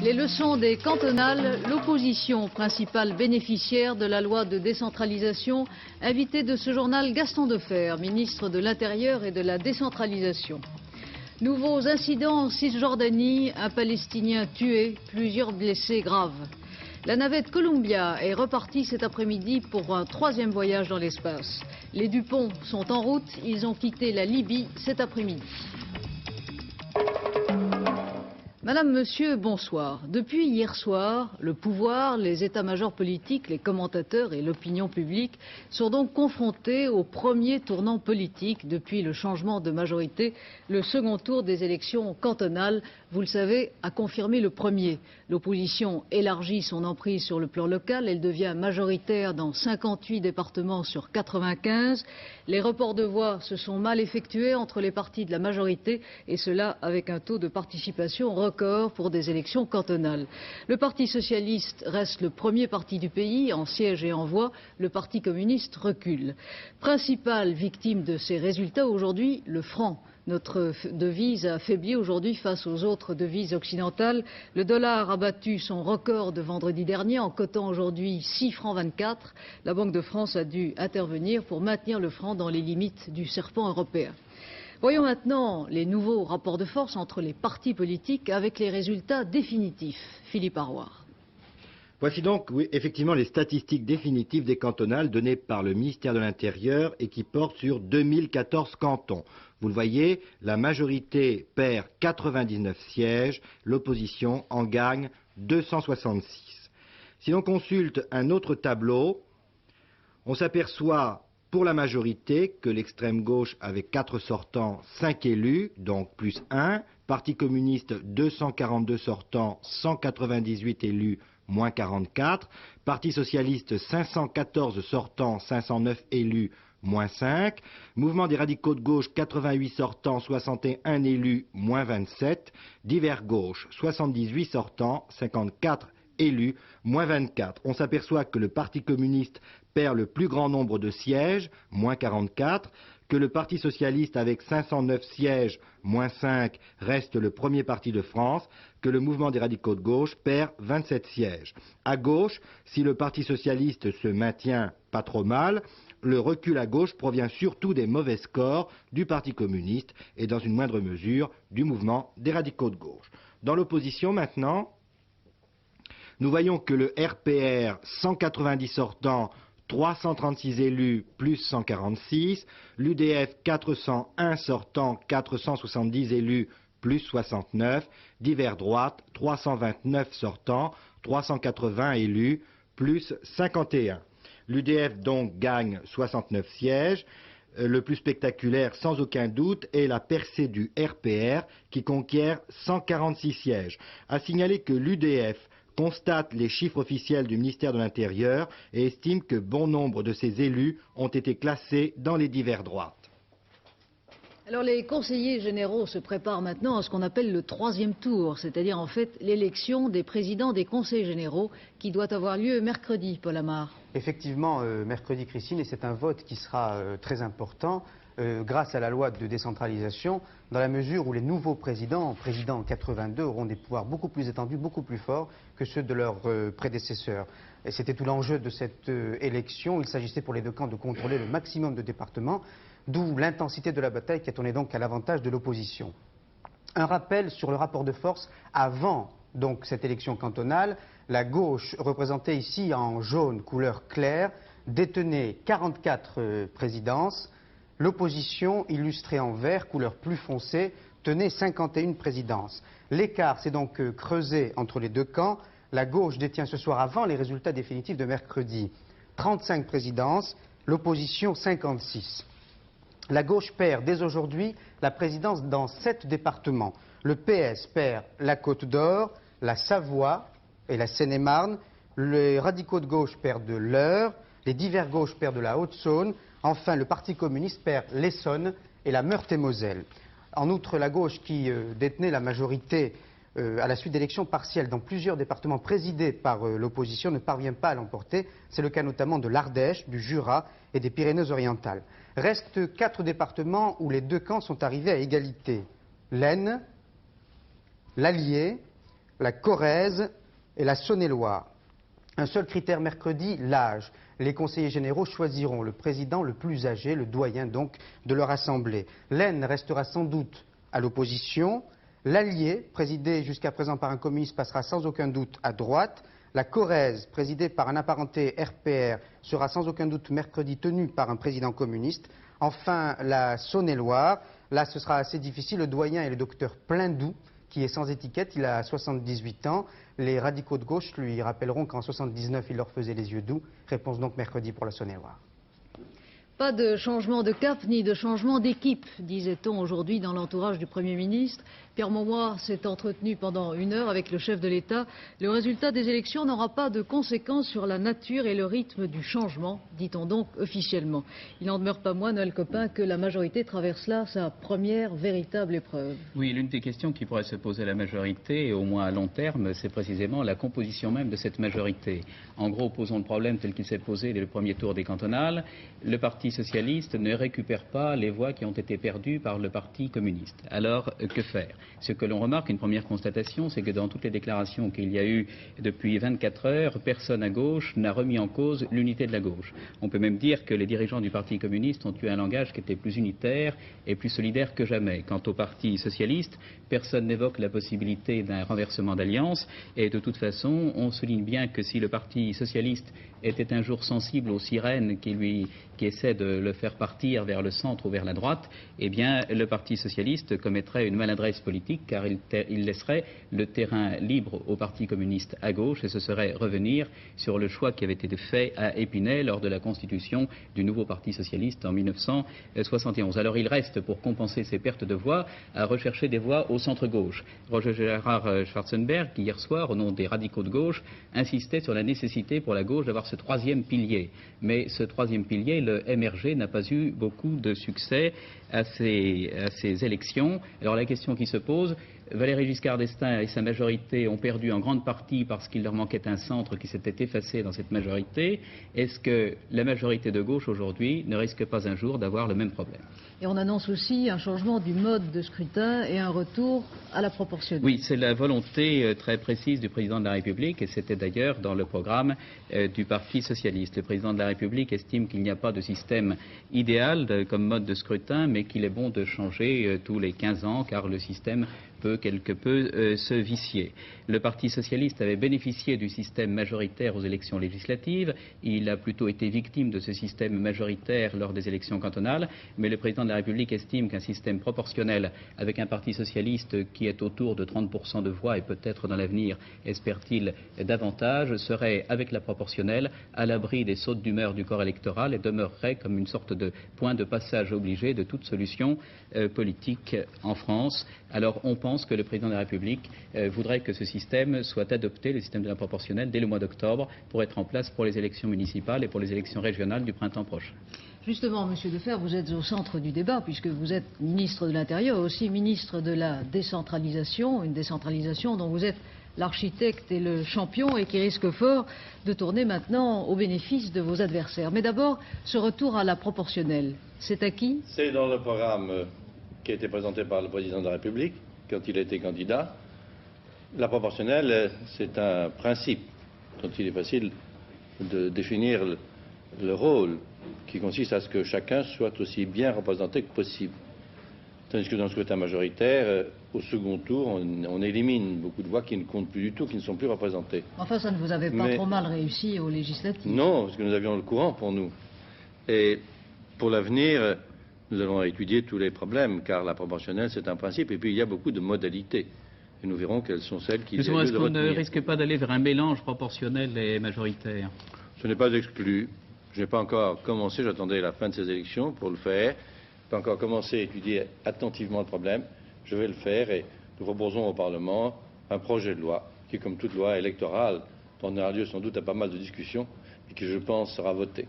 Les leçons des cantonales, l'opposition principale bénéficiaire de la loi de décentralisation, invité de ce journal Gaston Defferre, ministre de l'Intérieur et de la décentralisation. Nouveaux incidents en Cisjordanie, un Palestinien tué, plusieurs blessés graves. La navette Columbia est repartie cet après-midi pour un troisième voyage dans l'espace. Les Dupont sont en route, ils ont quitté la Libye cet après-midi. Madame, Monsieur, bonsoir. Depuis hier soir, le pouvoir, les états-majors politiques, les commentateurs et l'opinion publique sont donc confrontés au premier tournant politique depuis le changement de majorité. Le second tour des élections cantonales, vous le savez, a confirmé le premier. L'opposition élargit son emprise sur le plan local. Elle devient majoritaire dans 58 départements sur 95. Les reports de voix se sont mal effectués entre les partis de la majorité et cela avec un taux de participation record pour des élections cantonales. Le Parti socialiste reste le premier parti du pays en sièges et en voix. Le Parti communiste recule. Principale victime de ces résultats aujourd'hui, le franc. Notre devise a faibli aujourd'hui face aux autres devises occidentales. Le dollar a battu son record de vendredi dernier en cotant aujourd'hui 6 francs 24. La Banque de France a dû intervenir pour maintenir le franc dans les limites du serpent européen. Voyons maintenant les nouveaux rapports de force entre les partis politiques avec les résultats définitifs. Philippe Arroir. Voici donc, oui, effectivement, les statistiques définitives des cantonales données par le ministère de l'Intérieur et qui portent sur 2014 cantons. Vous le voyez, la majorité perd 99 sièges, l'opposition en gagne 266. Si l'on consulte un autre tableau, on s'aperçoit pour la majorité que l'extrême gauche avait 4 sortants, 5 élus, donc plus 1. Parti communiste, 242 sortants, 198 élus, moins 44. Parti socialiste, 514 sortants, 509 élus, moins 5. Mouvement des radicaux de gauche, 88 sortants, 61 élus, moins 27. Divers gauche, 78 sortants, 54 élus, moins 24. On s'aperçoit que le Parti communiste perd le plus grand nombre de sièges, moins 44, que le Parti socialiste avec 509 sièges, moins 5, reste le premier parti de France, que le mouvement des radicaux de gauche perd 27 sièges. À gauche, si le Parti socialiste se maintient pas trop mal, le recul à gauche provient surtout des mauvais scores du Parti communiste et dans une moindre mesure du mouvement des radicaux de gauche. Dans l'opposition maintenant, nous voyons que le RPR, 190 sortants, 336 élus, plus 146, l'UDF, 401 sortants, 470 élus, plus 69, divers droite, 329 sortants, 380 élus, plus 51. L'UDF donc gagne 69 sièges. Le plus spectaculaire, sans aucun doute, est la percée du RPR qui conquiert 146 sièges. À signaler que l'UDF constate les chiffres officiels du ministère de l'Intérieur et estime que bon nombre de ses élus ont été classés dans les divers droites. Alors les conseillers généraux se préparent maintenant à ce qu'on appelle le troisième tour, c'est-à-dire en fait l'élection des présidents des conseils généraux qui doit avoir lieu mercredi, Paul Amar. Effectivement, mercredi, Christine, et c'est un vote qui sera très important grâce à la loi de décentralisation, dans la mesure où les nouveaux présidents 82, auront des pouvoirs beaucoup plus étendus, beaucoup plus forts que ceux de leurs prédécesseurs. Et c'était tout l'enjeu de cette élection. Il s'agissait pour les deux camps de contrôler le maximum de départements, d'où l'intensité de la bataille qui a tourné donc à l'avantage de l'opposition. Un rappel sur le rapport de force avant donc cette élection cantonale. La gauche, représentée ici en jaune, couleur claire, détenait 44 présidences. L'opposition, illustrée en vert, couleur plus foncée, tenait 51 présidences. L'écart s'est donc creusé entre les deux camps. La gauche détient ce soir, avant les résultats définitifs de mercredi, 35 présidences, l'opposition 56. La gauche perd dès aujourd'hui la présidence dans 7 départements. Le PS perd la Côte d'Or, la Savoie et la Seine-et-Marne. Les radicaux de gauche perdent l'Eure, les divers gauches perdent la Haute-Saône. Enfin, le Parti communiste perd l'Essonne et la Meurthe-et-Moselle. En outre, la gauche qui détenait la majorité à la suite d'élections partielles dans plusieurs départements présidés par l'opposition ne parvient pas à l'emporter. C'est le cas notamment de l'Ardèche, du Jura et des Pyrénées-Orientales. Restent 4 départements où les deux camps sont arrivés à égalité. l'Aisne, l'Allier, la Corrèze et la Saône-et-Loire. Un seul critère mercredi, l'âge. Les conseillers généraux choisiront le président le plus âgé, le doyen donc de leur assemblée. L'Aisne restera sans doute à l'opposition. L'Allier, présidé jusqu'à présent par un communiste, passera sans aucun doute à droite. La Corrèze, présidée par un apparenté RPR, sera sans aucun doute mercredi tenue par un président communiste. Enfin, la Saône-et-Loire, là ce sera assez difficile. Le doyen est le docteur Pleindou, qui est sans étiquette, il a 78 ans. Les radicaux de gauche lui rappelleront qu'en 79, il leur faisait les yeux doux. Réponse donc mercredi pour la Saône-et-Loire. Pas de changement de cap ni de changement d'équipe, disait-on aujourd'hui dans l'entourage du Premier ministre. Pierre Mauroy s'est entretenu pendant 1 heure avec le chef de l'État. Le résultat des élections n'aura pas de conséquences sur la nature et le rythme du changement, dit-on donc officiellement. Il n'en demeure pas moins, Noël Copin, que la majorité traverse là sa première véritable épreuve. Oui, l'une des questions qui pourrait se poser à la majorité, au moins à long terme, c'est précisément la composition même de cette majorité. En gros, posons le problème tel qu'il s'est posé dès le premier tour des cantonales. Le Parti socialiste ne récupère pas les voix qui ont été perdues par le Parti communiste. Alors, que faire? Ce que l'on remarque, une première constatation, c'est que dans toutes les déclarations qu'il y a eu depuis 24 heures, personne à gauche n'a remis en cause l'unité de la gauche. On peut même dire que les dirigeants du Parti communiste ont eu un langage qui était plus unitaire et plus solidaire que jamais. Quant au Parti socialiste, personne n'évoque la possibilité d'un renversement d'alliance et de toute façon, on souligne bien que si le Parti socialiste était un jour sensible aux sirènes qui essaient de le faire partir vers le centre ou vers la droite, eh bien le Parti socialiste commettrait une maladresse politique car il laisserait le terrain libre au Parti communiste à gauche et ce serait revenir sur le choix qui avait été fait à Épinay lors de la constitution du nouveau Parti socialiste en 1971. Alors il reste, pour compenser ces pertes de voix, à rechercher des voix au centre-gauche. Roger Gérard Schwarzenberg, qui hier soir, au nom des radicaux de gauche, insistait sur la nécessité pour la gauche d'avoir ce troisième pilier. Mais ce troisième pilier, le MRG, n'a pas eu beaucoup de succès à ces élections. Alors la question qui se pose, Valéry Giscard d'Estaing et sa majorité ont perdu en grande partie parce qu'il leur manquait un centre qui s'était effacé dans cette majorité. Est-ce que la majorité de gauche aujourd'hui ne risque pas un jour d'avoir le même problème? Et on annonce aussi un changement du mode de scrutin et un retour à la proportionnelle. Oui, c'est la volonté très précise du président de la République et c'était d'ailleurs dans le programme du Parti socialiste. Le président de la République estime qu'il n'y a pas de système idéal comme mode de scrutin, mais qu'il est bon de changer tous les 15 ans car le système peut quelque peu se vicier. Le Parti socialiste avait bénéficié du système majoritaire aux élections législatives. Il a plutôt été victime de ce système majoritaire lors des élections cantonales, mais le président de la République estime qu'un système proportionnel avec un Parti socialiste qui est autour de 30% de voix et peut-être dans l'avenir, espère-t-il, davantage, serait avec la proportionnelle à l'abri des sautes d'humeur du corps électoral et demeurerait comme une sorte de point de passage obligé de toute solution politique en France. Alors on pense que le président de la République voudrait que ce système soit adopté, le système de la proportionnelle, dès le mois d'octobre pour être en place pour les élections municipales et pour les élections régionales du printemps prochain. Justement, Monsieur Defferre, vous êtes au centre du débat puisque vous êtes ministre de l'Intérieur et aussi ministre de la décentralisation, une décentralisation dont vous êtes l'architecte et le champion et qui risque fort de tourner maintenant au bénéfice de vos adversaires. Mais d'abord, ce retour à la proportionnelle, c'est à qui? C'est dans le programme qui a été présenté par le président de la République quand il a été candidat. La proportionnelle, c'est un principe dont il est facile de définir le rôle qui consiste à ce que chacun soit aussi bien représenté que possible. Tandis que dans le scrutin majoritaire, au second tour, on élimine beaucoup de voix qui ne comptent plus du tout, qui ne sont plus représentées. Enfin, ça ne vous avait pas trop mal réussi aux législatives. Non, parce que nous avions le courant pour nous. Et pour l'avenir, nous allons étudier tous les problèmes, car la proportionnelle, c'est un principe. Et puis, il y a beaucoup de modalités. Et nous verrons quelles sont celles qui... Est-ce qu'on ne risque pas d'aller vers un mélange proportionnel et majoritaire? Ce n'est pas exclu. Je n'ai pas encore commencé, j'attendais la fin de ces élections pour le faire. Je n'ai pas encore commencé à étudier attentivement le problème. Je vais le faire et nous proposons au Parlement un projet de loi qui, comme toute loi électorale, donnera lieu sans doute à pas mal de discussions et qui, je pense, sera voté.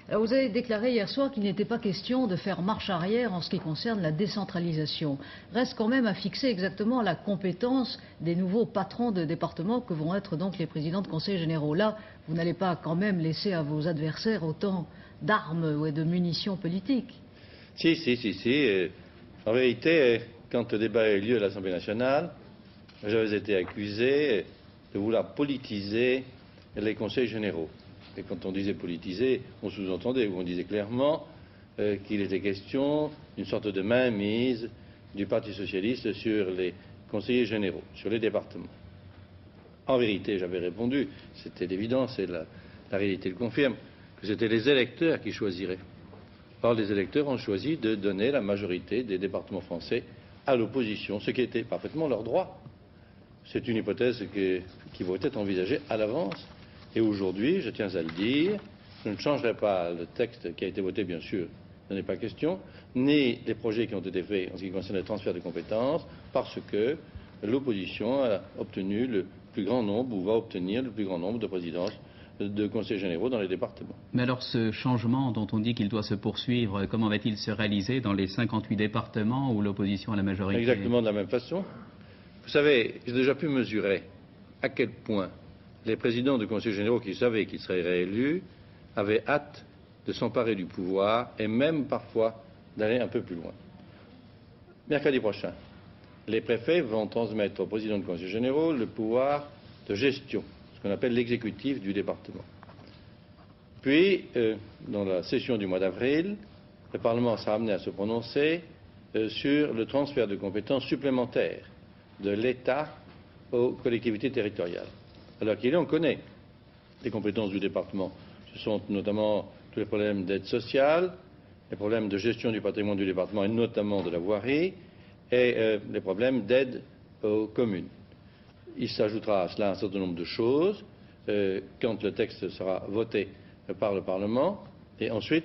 Alors vous avez déclaré hier soir qu'il n'était pas question de faire marche arrière en ce qui concerne la décentralisation. Reste quand même à fixer exactement la compétence des nouveaux patrons de département que vont être donc les présidents de conseils généraux. Là, vous n'allez pas quand même laisser à vos adversaires autant d'armes et de munitions politiques. Si. En vérité, quand le débat a eu lieu à l'Assemblée nationale, j'avais été accusé de vouloir politiser les conseils généraux. Et quand on disait politiser, on sous-entendait, ou on disait clairement qu'il était question d'une sorte de mainmise du Parti socialiste sur les conseillers généraux, sur les départements. En vérité, j'avais répondu, c'était l'évidence et la réalité le confirme, que c'était les électeurs qui choisiraient. Or, les électeurs ont choisi de donner la majorité des départements français à l'opposition, ce qui était parfaitement leur droit. C'est une hypothèse qui va être envisagée à l'avance. Et aujourd'hui, je tiens à le dire, je ne changerai pas le texte qui a été voté, bien sûr, ce n'est pas question, ni les projets qui ont été faits en ce qui concerne le transfert de compétences, parce que l'opposition a obtenu le plus grand nombre, ou va obtenir le plus grand nombre de présidences de conseils généraux dans les départements. Mais alors ce changement dont on dit qu'il doit se poursuivre, comment va-t-il se réaliser dans les 58 départements où l'opposition a la majorité? Exactement de la même façon. Vous savez, j'ai déjà pu mesurer à quel point les présidents de conseils généraux qui savaient qu'ils seraient réélus avaient hâte de s'emparer du pouvoir et même parfois d'aller un peu plus loin. Mercredi prochain, les préfets vont transmettre au président de conseils généraux le pouvoir de gestion, ce qu'on appelle l'exécutif du département. Puis, dans la session du mois d'avril, le Parlement sera amené à se prononcer sur le transfert de compétences supplémentaires de l'État aux collectivités territoriales. Alors qu'il est, on connaît les compétences du département. Ce sont notamment tous les problèmes d'aide sociale, les problèmes de gestion du patrimoine du département et notamment de la voirie, et les problèmes d'aide aux communes. Il s'ajoutera à cela un certain nombre de choses quand le texte sera voté par le Parlement, et ensuite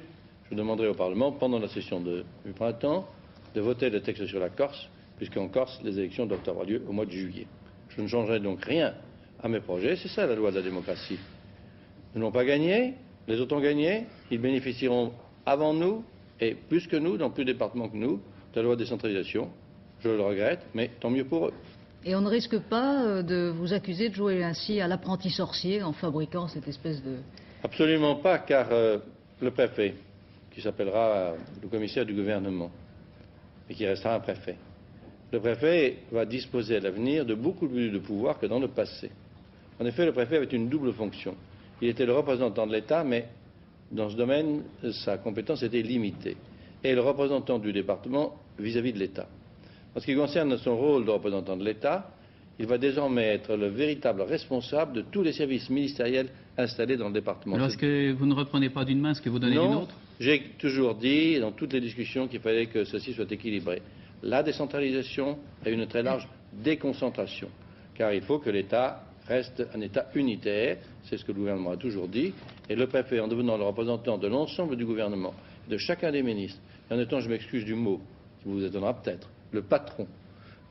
je demanderai au Parlement, pendant la session du printemps, de voter le texte sur la Corse, puisqu'en Corse, les élections doivent avoir lieu au mois de juillet. Je ne changerai donc rien à mes projets, c'est ça la loi de la démocratie. Nous n'avons pas gagné, les autres ont gagné, ils bénéficieront avant nous, et plus que nous, dans plus de départements que nous, de la loi de décentralisation. Je le regrette, mais tant mieux pour eux. Et on ne risque pas de vous accuser de jouer ainsi à l'apprenti sorcier en fabriquant cette espèce de... Absolument pas, car le préfet, qui s'appellera le commissaire du gouvernement, et qui restera un préfet, le préfet va disposer à l'avenir de beaucoup plus de pouvoir que dans le passé. En effet, le préfet avait une double fonction. Il était le représentant de l'État, mais dans ce domaine, sa compétence était limitée. Et le représentant du département vis-à-vis de l'État. En ce qui concerne son rôle de représentant de l'État, il va désormais être le véritable responsable de tous les services ministériels installés dans le département. Alors est-ce que vous ne reprenez pas d'une main ce que vous donnez d'une autre? J'ai toujours dit dans toutes les discussions qu'il fallait que ceci soit équilibré. La décentralisation et une très large déconcentration. Car il faut que l'État reste un État unitaire, c'est ce que le gouvernement a toujours dit, et le préfet, en devenant le représentant de l'ensemble du gouvernement, de chacun des ministres, et en étant, je m'excuse du mot, qui vous étonnera peut-être, le patron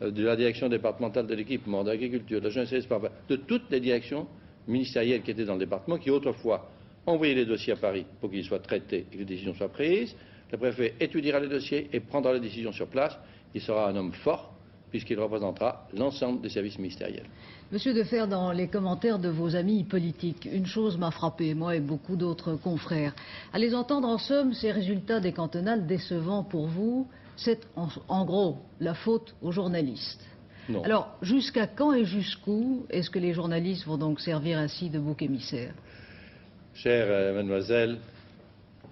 de la direction départementale de l'équipement, de l'agriculture, de la jeunesse et des sports, de toutes les directions ministérielles qui étaient dans le département, qui autrefois envoyaient les dossiers à Paris pour qu'ils soient traités et que les décisions soient prises. Le préfet étudiera les dossiers et prendra les décisions sur place. Il sera un homme fort, puisqu'il représentera l'ensemble des services ministériels. Monsieur Defferre, dans les commentaires de vos amis politiques, une chose m'a frappé, moi et beaucoup d'autres confrères. À les entendre, en somme, ces résultats des cantonales décevants pour vous, c'est en gros la faute aux journalistes. Non. Alors, jusqu'à quand et jusqu'où est-ce que les journalistes vont donc servir ainsi de bouc émissaire? Chère mademoiselle,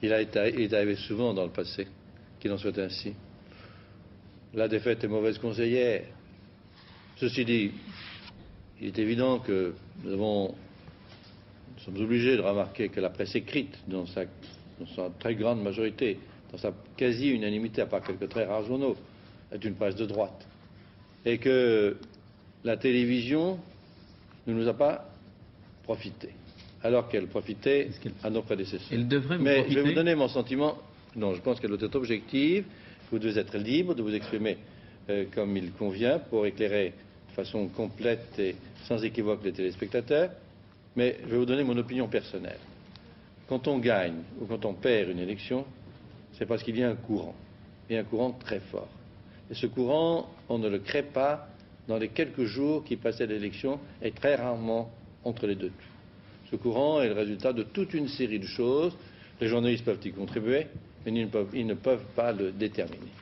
il est arrivé souvent dans le passé qu'il en soit ainsi. La défaite est mauvaise conseillère. Ceci dit, il est évident que nous sommes obligés de remarquer que la presse écrite, dans sa très grande majorité, dans sa quasi-unanimité, à part quelques très rares journaux, est une presse de droite. Et que la télévision ne nous a pas profité, alors qu'elle profitait à nos prédécesseurs. Elle devrait vous Mais profiter. je vais vous donner mon sentiment. Non, je pense qu'elle doit être objective. Vous devez être libre de vous exprimer comme il convient pour éclairer de façon complète et sans équivoque les téléspectateurs. Mais je vais vous donner mon opinion personnelle. Quand on gagne ou quand on perd une élection, c'est parce qu'il y a un courant. Il y a un courant très fort. Et ce courant, on ne le crée pas dans les quelques jours qui passaient l'élection et très rarement entre les deux tours. Ce courant est le résultat de toute une série de choses. Les journalistes peuvent y contribuer, mais ils ne peuvent pas le déterminer.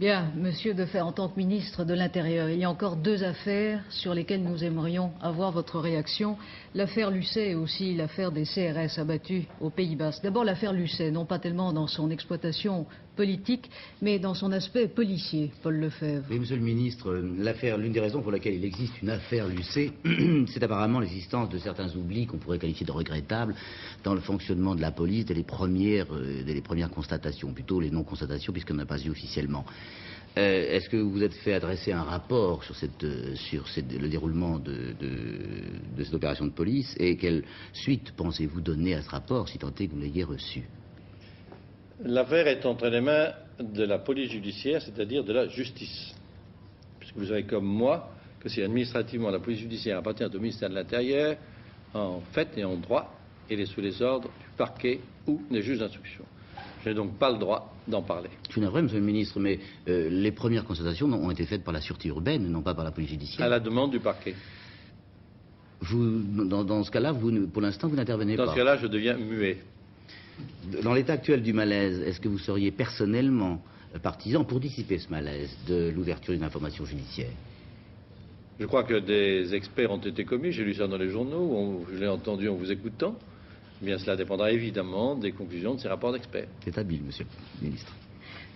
Bien, Monsieur Defer, en tant que ministre de l'Intérieur, il y a encore deux affaires sur lesquelles nous aimerions avoir votre réaction. L'affaire Lucet et aussi l'affaire des CRS abattus au Pays Basque. D'abord l'affaire Lucet, non pas tellement dans son exploitation politique, mais dans son aspect policier, Paul Lefebvre. Oui, Monsieur le Ministre, l'une des raisons pour laquelle il existe une affaire Lucet, c'est apparemment l'existence de certains oublis qu'on pourrait qualifier de regrettables dans le fonctionnement de la police dès les premières constatations, plutôt les non-constatations puisqu'on n'a pas eu officiellement. Est-ce que vous vous êtes fait adresser un rapport sur le déroulement de cette opération de police et quelle suite pensez-vous donner à ce rapport si tant est que vous l'ayez reçu? L'affaire est entre les mains de la police judiciaire, c'est-à-dire de la justice. Puisque vous savez comme moi que si administrativement la police judiciaire appartient au ministère de l'Intérieur, en fait et en droit, elle est sous les ordres du parquet ou des juges d'instruction. Je n'ai donc pas le droit d'en parler. Je suis navré, Monsieur le Ministre, mais les premières constatations ont été faites par la sûreté urbaine, non pas par la police judiciaire. À la demande du parquet. Dans ce cas-là, pour l'instant, vous n'intervenez pas. Dans ce cas-là, je deviens muet. Dans l'état actuel du malaise, est-ce que vous seriez personnellement partisan pour dissiper ce malaise de l'ouverture d'une information judiciaire? Je crois que des experts ont été commis, j'ai lu ça dans les journaux, je l'ai entendu en vous écoutant. Eh bien, cela dépendra évidemment des conclusions de ces rapports d'experts. C'est habile, Monsieur le Ministre.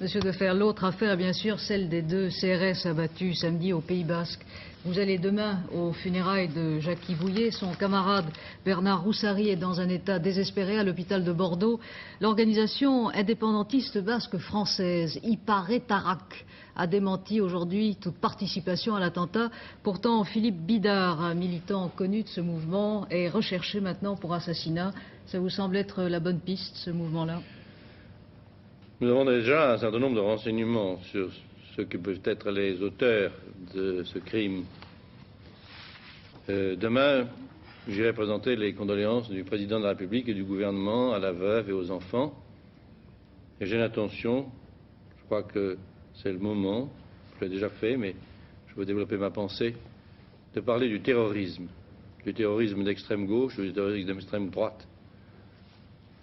Monsieur Defer, l'autre affaire, bien sûr, celle des deux CRS abattus samedi au Pays Basque. Vous allez demain aux funérailles de Jacques Bouillet. Son camarade Bernard Roussari est dans un état désespéré à l'hôpital de Bordeaux. L'organisation indépendantiste basque française, Iparretarac, a démenti aujourd'hui toute participation à l'attentat. Pourtant, Philippe Bidard, un militant connu de ce mouvement, est recherché maintenant pour assassinat. Ça vous semble être la bonne piste, ce mouvement-là? Nous avons déjà un certain nombre de renseignements sur ce que peuvent être les auteurs de ce crime. Demain, j'irai présenter les condoléances du président de la République et du gouvernement à la veuve et aux enfants. Et j'ai l'intention, je crois que c'est le moment, je l'ai déjà fait, mais je veux développer ma pensée, de parler du terrorisme d'extrême gauche, du terrorisme d'extrême droite.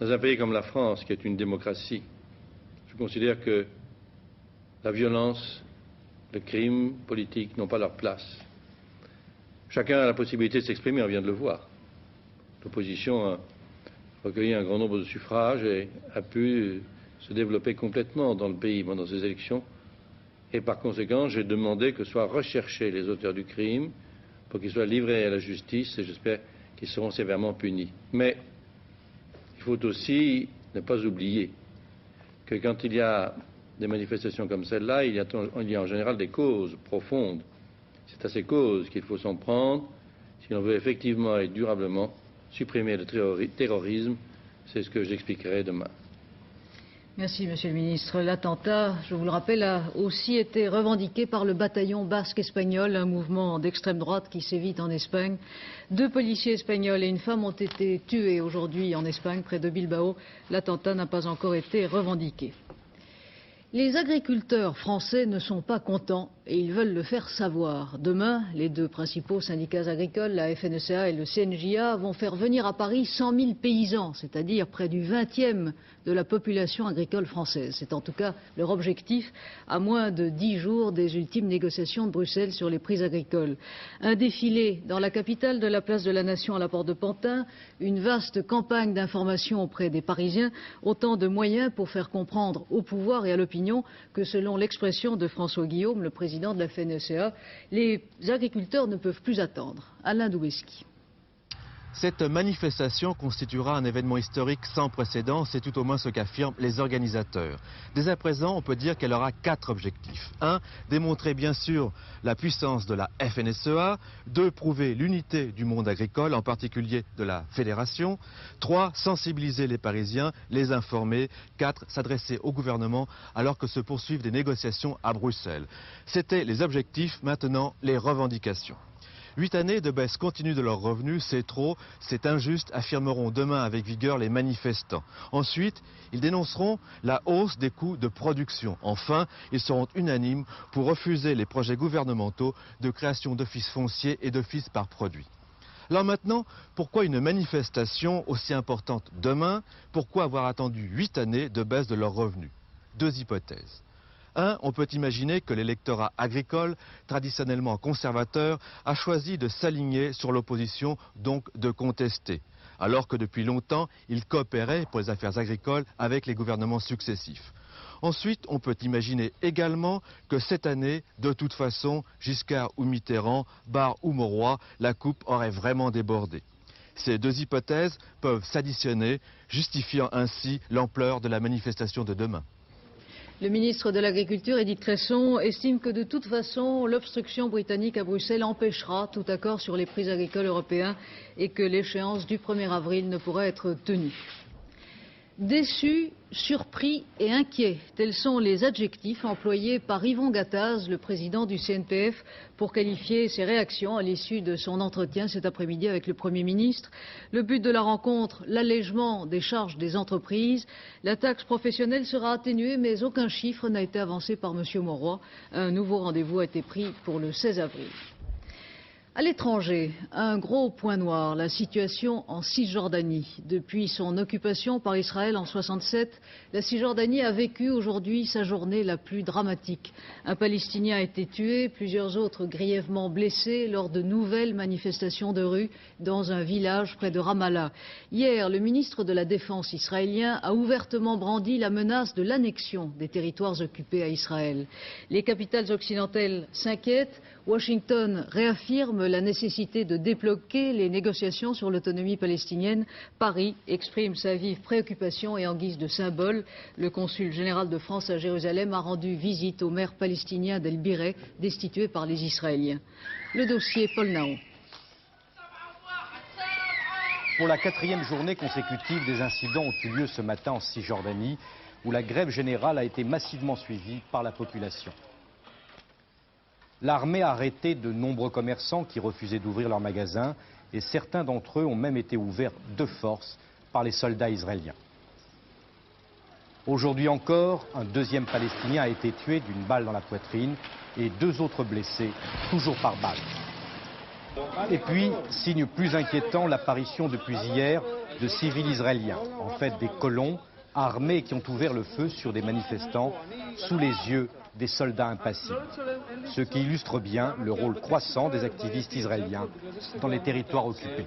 Dans un pays comme la France, qui est une démocratie, je considère que la violence, le crime politique n'ont pas leur place. Chacun a la possibilité de s'exprimer, on vient de le voir. L'opposition a recueilli un grand nombre de suffrages et a pu se développer complètement dans le pays pendant ces élections. Et par conséquent, j'ai demandé que soient recherchés les auteurs du crime pour qu'ils soient livrés à la justice et j'espère qu'ils seront sévèrement punis. Mais il faut aussi ne pas oublier que quand il y a des manifestations comme celle-là, il y a en général des causes profondes. C'est à ces causes qu'il faut s'en prendre si l'on veut effectivement et durablement supprimer le terrorisme. C'est ce que j'expliquerai demain. Merci, Monsieur le Ministre. L'attentat, je vous le rappelle, a aussi été revendiqué par le bataillon basque espagnol, un mouvement d'extrême droite qui sévit en Espagne. 2 policiers espagnols et une femme ont été tués aujourd'hui en Espagne, près de Bilbao. L'attentat n'a pas encore été revendiqué. Les agriculteurs français ne sont pas contents et ils veulent le faire savoir. Demain, les 2 principaux syndicats agricoles, la FNSEA et le CNJA, vont faire venir à Paris 100 000 paysans, c'est-à-dire près du 20e de la population agricole française. C'est en tout cas leur objectif, à moins de 10 jours des ultimes négociations de Bruxelles sur les prix agricoles. Un défilé dans la capitale de la place de la Nation à la porte de Pantin, une vaste campagne d'information auprès des Parisiens, autant de moyens pour faire comprendre au pouvoir et à l'opinion que, selon l'expression de François Guillaume, le président de la FNSEA, les agriculteurs ne peuvent plus attendre. Alain Doubeski. Cette manifestation constituera un événement historique sans précédent, c'est tout au moins ce qu'affirment les organisateurs. Dès à présent, on peut dire qu'elle aura 4 objectifs. 1. Démontrer bien sûr la puissance de la FNSEA. 2. Prouver l'unité du monde agricole, en particulier de la fédération. 3. Sensibiliser les Parisiens, les informer. 4. S'adresser au gouvernement alors que se poursuivent des négociations à Bruxelles. C'étaient les objectifs, maintenant les revendications. 8 années de baisse continue de leurs revenus, c'est trop, c'est injuste, affirmeront demain avec vigueur les manifestants. Ensuite, ils dénonceront la hausse des coûts de production. Enfin, ils seront unanimes pour refuser les projets gouvernementaux de création d'offices fonciers et d'offices par produit. Alors maintenant, pourquoi une manifestation aussi importante demain? Pourquoi avoir attendu 8 années de baisse de leurs revenus? 2 hypothèses. 1. On peut imaginer que l'électorat agricole, traditionnellement conservateur, a choisi de s'aligner sur l'opposition, donc de contester, alors que depuis longtemps, il coopérait pour les affaires agricoles avec les gouvernements successifs. Ensuite, on peut imaginer également que cette année, de toute façon, Giscard ou Mitterrand, Barre ou Mauroy, la coupe aurait vraiment débordé. Ces deux hypothèses peuvent s'additionner, justifiant ainsi l'ampleur de la manifestation de demain. Le ministre de l'Agriculture, Edith Cresson, estime que de toute façon, l'obstruction britannique à Bruxelles empêchera tout accord sur les prix agricoles européens et que l'échéance du 1er avril ne pourra être tenue. Déçu, surpris et inquiet, tels sont les adjectifs employés par Yvon Gattaz, le président du CNPF, pour qualifier ses réactions à l'issue de son entretien cet après-midi avec le Premier ministre. Le but de la rencontre, l'allègement des charges des entreprises. La taxe professionnelle sera atténuée, mais aucun chiffre n'a été avancé par M. Mauroy. Un nouveau rendez-vous a été pris pour le 16 avril. À l'étranger, un gros point noir, la situation en Cisjordanie. Depuis son occupation par Israël en 1967, la Cisjordanie a vécu aujourd'hui sa journée la plus dramatique. Un Palestinien a été tué, plusieurs autres grièvement blessés lors de nouvelles manifestations de rue dans un village près de Ramallah. Hier, le ministre de la Défense israélien a ouvertement brandi la menace de l'annexion des territoires occupés à Israël. Les capitales occidentales s'inquiètent. Washington réaffirme la nécessité de débloquer les négociations sur l'autonomie palestinienne. Paris exprime sa vive préoccupation et en guise de symbole, le consul général de France à Jérusalem a rendu visite au maire palestinien d'El Biré, destitué par les Israéliens. Le dossier Paul Naon. Pour la 4e journée consécutive, des incidents ont eu lieu ce matin en Cisjordanie, où la grève générale a été massivement suivie par la population. L'armée a arrêté de nombreux commerçants qui refusaient d'ouvrir leurs magasins et certains d'entre eux ont même été ouverts de force par les soldats israéliens. Aujourd'hui encore, un deuxième Palestinien a été tué d'une balle dans la poitrine et 2 autres blessés, toujours par balle. Et puis, signe plus inquiétant, l'apparition depuis hier de civils israéliens, en fait des colons armés qui ont ouvert le feu sur des manifestants sous les yeux des soldats impassibles, ce qui illustre bien le rôle croissant des activistes israéliens dans les territoires occupés.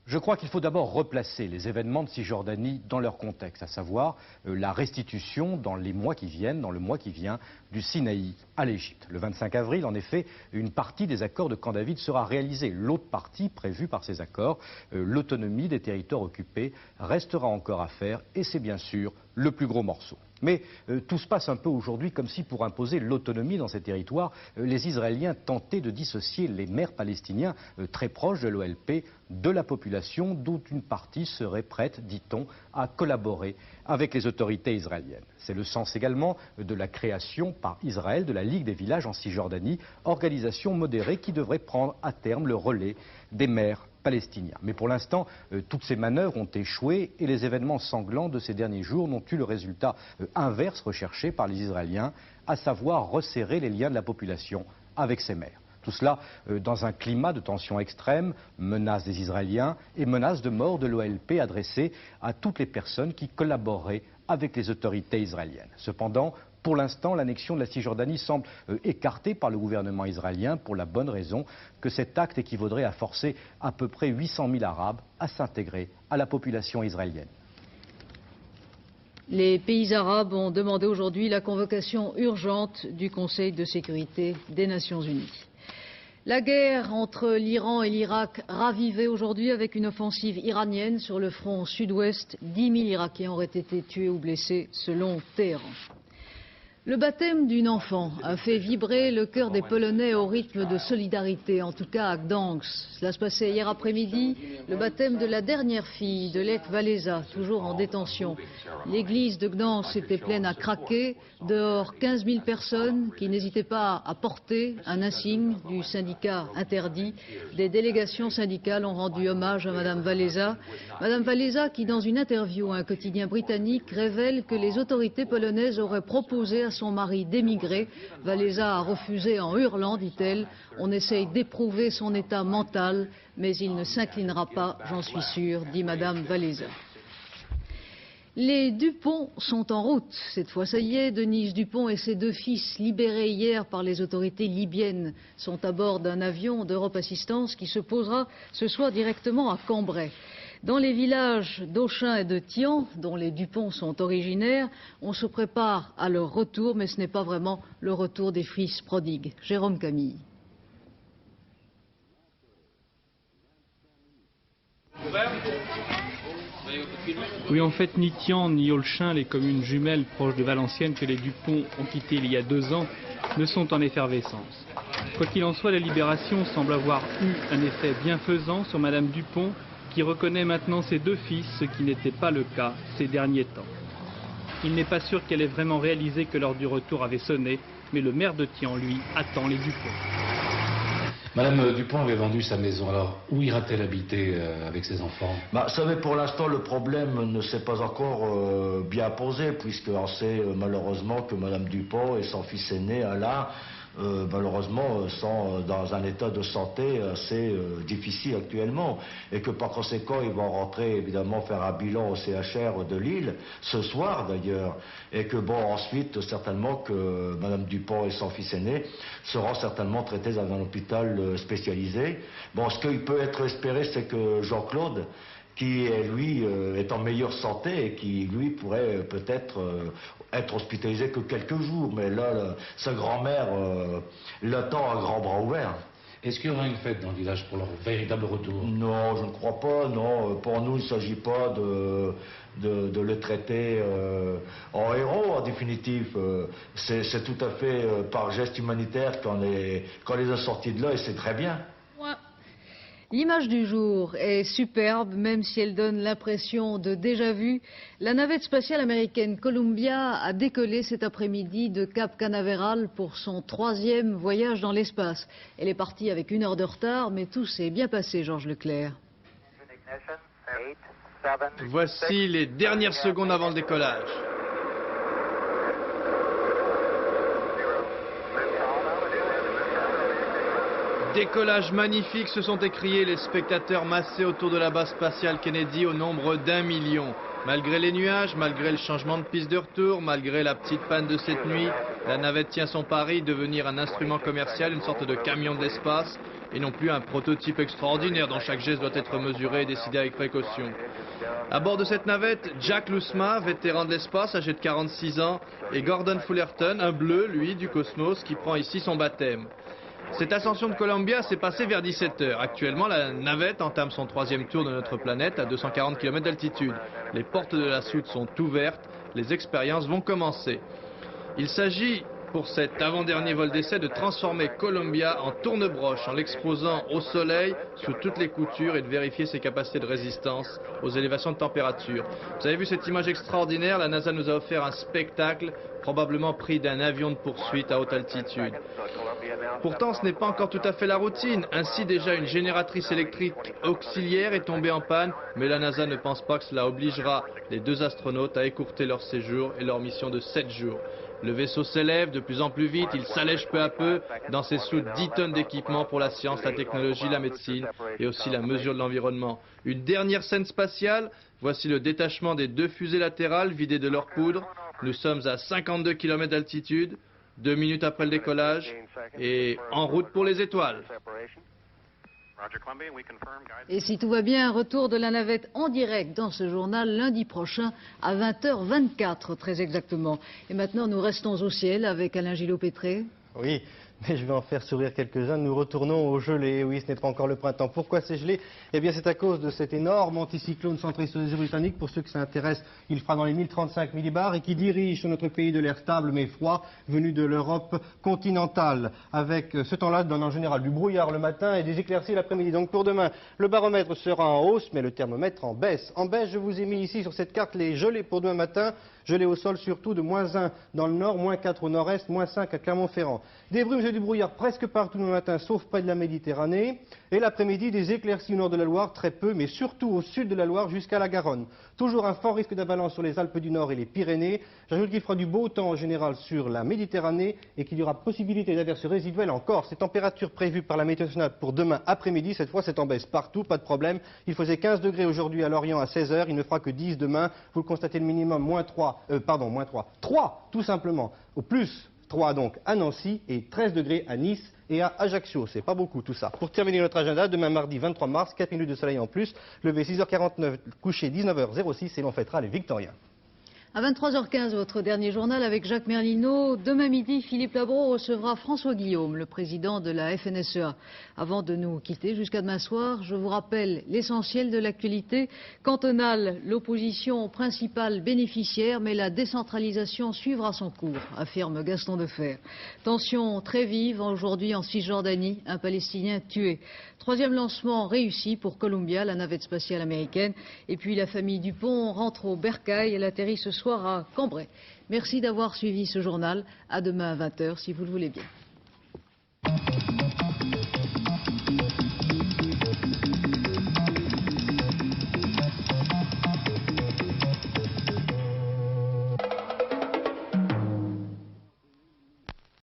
Je crois qu'il faut d'abord replacer les événements de Cisjordanie dans leur contexte, à savoir la restitution dans les mois qui viennent, dans le mois qui vient, du Sinaï à l'Égypte. Le 25 avril, en effet, une partie des accords de Camp David sera réalisée. L'autre partie prévue par ces accords, l'autonomie des territoires occupés, restera encore à faire et c'est bien sûr le plus gros morceau. Mais tout se passe un peu aujourd'hui comme si pour imposer l'autonomie dans ces territoires, les Israéliens tentaient de dissocier les maires palestiniens très proches de l'OLP de la population dont une partie serait prête, dit-on, à collaborer avec les autorités israéliennes. C'est le sens également de la création par Israël de la Ligue des villages en Cisjordanie, organisation modérée qui devrait prendre à terme le relais des maires palestiniens. Mais pour l'instant, toutes ces manœuvres ont échoué et les événements sanglants de ces derniers jours n'ont eu le résultat inverse recherché par les Israéliens, à savoir resserrer les liens de la population avec ces maires. Tout cela dans un climat de tension extrême, menace des Israéliens et menace de mort de l'OLP adressée à toutes les personnes qui collaboraient avec les autorités israéliennes. Cependant, pour l'instant, l'annexion de la Cisjordanie semble écartée par le gouvernement israélien pour la bonne raison que cet acte équivaudrait à forcer à peu près 800 000 Arabes à s'intégrer à la population israélienne. Les pays arabes ont demandé aujourd'hui la convocation urgente du Conseil de sécurité des Nations Unies. La guerre entre l'Iran et l'Irak ravivée aujourd'hui avec une offensive iranienne sur le front sud-ouest. 10 000 Irakiens auraient été tués ou blessés selon Téhéran. Le baptême d'une enfant a fait vibrer le cœur des Polonais au rythme de solidarité, en tout cas à Gdansk. Cela se passait hier après-midi, le baptême de la dernière fille de Lech Walesa, toujours en détention. L'église de Gdansk était pleine à craquer, dehors 15 000 personnes qui n'hésitaient pas à porter un insigne du syndicat interdit. Des délégations syndicales ont rendu hommage à Madame Walesa. Madame Walesa qui, dans une interview à un quotidien britannique, révèle que les autorités polonaises auraient proposé à son mari d'émigrer. Walesa a refusé en hurlant, dit-elle. On essaye d'éprouver son état mental, mais il ne s'inclinera pas, j'en suis sûre, dit Madame Walesa. Les Dupont sont en route. Cette fois, ça y est, Denise Dupont et ses 2 fils, libérés hier par les autorités libyennes, sont à bord d'un avion d'Europe Assistance qui se posera ce soir directement à Cambrai. Dans les villages d'Auchin et de Thian, dont les Dupont sont originaires, on se prépare à leur retour, mais ce n'est pas vraiment le retour des fils prodigues. Jérôme Camille. Oui, en fait, ni Thian ni Auchin, les communes jumelles proches de Valenciennes que les Dupont ont quittées il y a 2 ans, ne sont en effervescence. Quoi qu'il en soit, la libération semble avoir eu un effet bienfaisant sur Madame Dupont, qui reconnaît maintenant ses 2 fils, ce qui n'était pas le cas ces derniers temps. Il n'est pas sûr qu'elle ait vraiment réalisé que l'heure du retour avait sonné, mais le maire de Thian, lui, attend les Dupont. Madame Dupont avait vendu sa maison, alors où ira-t-elle habiter avec ses enfants? Vous savez, pour l'instant, le problème ne s'est pas encore bien posé, puisqu'on sait malheureusement que Madame Dupont et son fils aîné, Alain, malheureusement, sont dans un état de santé assez difficile actuellement, et que par conséquent, ils vont rentrer, évidemment, faire un bilan au CHR de Lille, ce soir d'ailleurs, et que bon, ensuite, certainement que Madame Dupont et son fils aîné seront certainement traités dans un hôpital spécialisé. Bon, ce qu'il peut être espéré, c'est que Jean-Claude, qui lui est en meilleure santé et qui lui pourrait peut-être être hospitalisé que quelques jours, mais là, sa grand-mère l'attend à grands bras ouverts. Est-ce qu'il y aura une fête dans le village pour leur véritable retour? Non, je ne crois pas, non. Pour nous, il ne s'agit pas de le traiter en héros, en définitive. C'est tout à fait par geste humanitaire qu'on les a sortis de là, et c'est très bien. L'image du jour est superbe, même si elle donne l'impression de déjà-vu. La navette spatiale américaine Columbia a décollé cet après-midi de Cap Canaveral pour son 3e voyage dans l'espace. Elle est partie avec 1 heure de retard, mais tout s'est bien passé, Georges Leclerc. Voici les dernières secondes avant le décollage. Décollage magnifique, se sont écriés les spectateurs massés autour de la base spatiale Kennedy au nombre d'1 million. Malgré les nuages, malgré le changement de piste de retour, malgré la petite panne de cette nuit, la navette tient son pari, devenir un instrument commercial, une sorte de camion de l'espace, et non plus un prototype extraordinaire dont chaque geste doit être mesuré et décidé avec précaution. À bord de cette navette, Jack Lousma, vétéran de l'espace, âgé de 46 ans, et Gordon Fullerton, un bleu, lui, du cosmos, qui prend ici son baptême. Cette ascension de Columbia s'est passée vers 17 h. Actuellement, la navette entame son 3e tour de notre planète à 240 km d'altitude. Les portes de la soute sont ouvertes, les expériences vont commencer. Il s'agit, pour cet avant-dernier vol d'essai, de transformer Columbia en tourne-broche, en l'exposant au soleil sous toutes les coutures et de vérifier ses capacités de résistance aux élévations de température. Vous avez vu cette image extraordinaire? La NASA nous a offert un spectacle, probablement pris d'un avion de poursuite à haute altitude. Pourtant, ce n'est pas encore tout à fait la routine. Ainsi, déjà, une génératrice électrique auxiliaire est tombée en panne, mais la NASA ne pense pas que cela obligera les 2 astronautes à écourter leur séjour et leur mission de 7 jours. Le vaisseau s'élève de plus en plus vite, il s'allège peu à peu. Dans ses soutes, 10 tonnes d'équipement pour la science, la technologie, la médecine et aussi la mesure de l'environnement. Une dernière scène spatiale, voici le détachement des 2 fusées latérales vidées de leur poudre. Nous sommes à 52 km d'altitude, 2 minutes après le décollage, et en route pour les étoiles. Et si tout va bien, retour de la navette en direct dans ce journal lundi prochain à 20h24 très exactement. Et maintenant nous restons au ciel avec Alain Gillot-Pétré. Oui, mais je vais en faire sourire quelques-uns. Nous retournons au gelé. Oui, ce n'est pas encore le printemps. Pourquoi c'est gelé? Eh bien, c'est à cause de cet énorme anticyclone centré sur les îles britanniques. Pour ceux qui s'intéressent, il fera dans les 1035 millibars et qui dirige sur notre pays de l'air stable mais froid venu de l'Europe continentale. Avec ce temps-là, donne en général du brouillard le matin et des éclaircies l'après-midi. Donc pour demain, le baromètre sera en hausse, mais le thermomètre en baisse. En baisse, je vous ai mis ici sur cette carte les gelées pour demain matin. Gelées au sol surtout de -1 dans le nord, -4 au nord-est, -5 à Clermont-Ferrand. Des brumes et du brouillard presque partout le matin, sauf près de la Méditerranée. Et l'après-midi, des éclaircies au nord de la Loire, très peu, mais surtout au sud de la Loire jusqu'à la Garonne. Toujours un fort risque d'avalanche sur les Alpes du Nord et les Pyrénées. J'ajoute qu'il fera du beau temps en général sur la Méditerranée et qu'il y aura possibilité d'averses résiduelles en Corse. Les températures prévues par la météo nationale pour demain après-midi, cette fois c'est en baisse partout, pas de problème. Il faisait 15 degrés aujourd'hui à Lorient à 16h, il ne fera que 10 demain. Vous le constatez, le minimum -3, tout simplement, au plus 3 donc à Nancy et 13 degrés à Nice et à Ajaccio. C'est pas beaucoup tout ça. Pour terminer notre agenda, demain mardi 23 mars, 4 minutes de soleil en plus, levé 6h49, couché 19h06 et l'on fêtera les Victoriens. À 23h15, votre dernier journal avec Jacques Merlino. Demain midi, Philippe Labro recevra François Guillaume, le président de la FNSEA. Avant de nous quitter jusqu'à demain soir, je vous rappelle l'essentiel de l'actualité cantonale. L'opposition principale bénéficiaire, mais la décentralisation suivra son cours, affirme Gaston Defferre. Tension très vive aujourd'hui en Cisjordanie, un Palestinien tué. Troisième lancement réussi pour Columbia, la navette spatiale américaine. Et puis la famille Dupont rentre au Bercail. Elle atterrit ce soir à Cambrai. Merci d'avoir suivi ce journal. À demain à 20h si vous le voulez bien.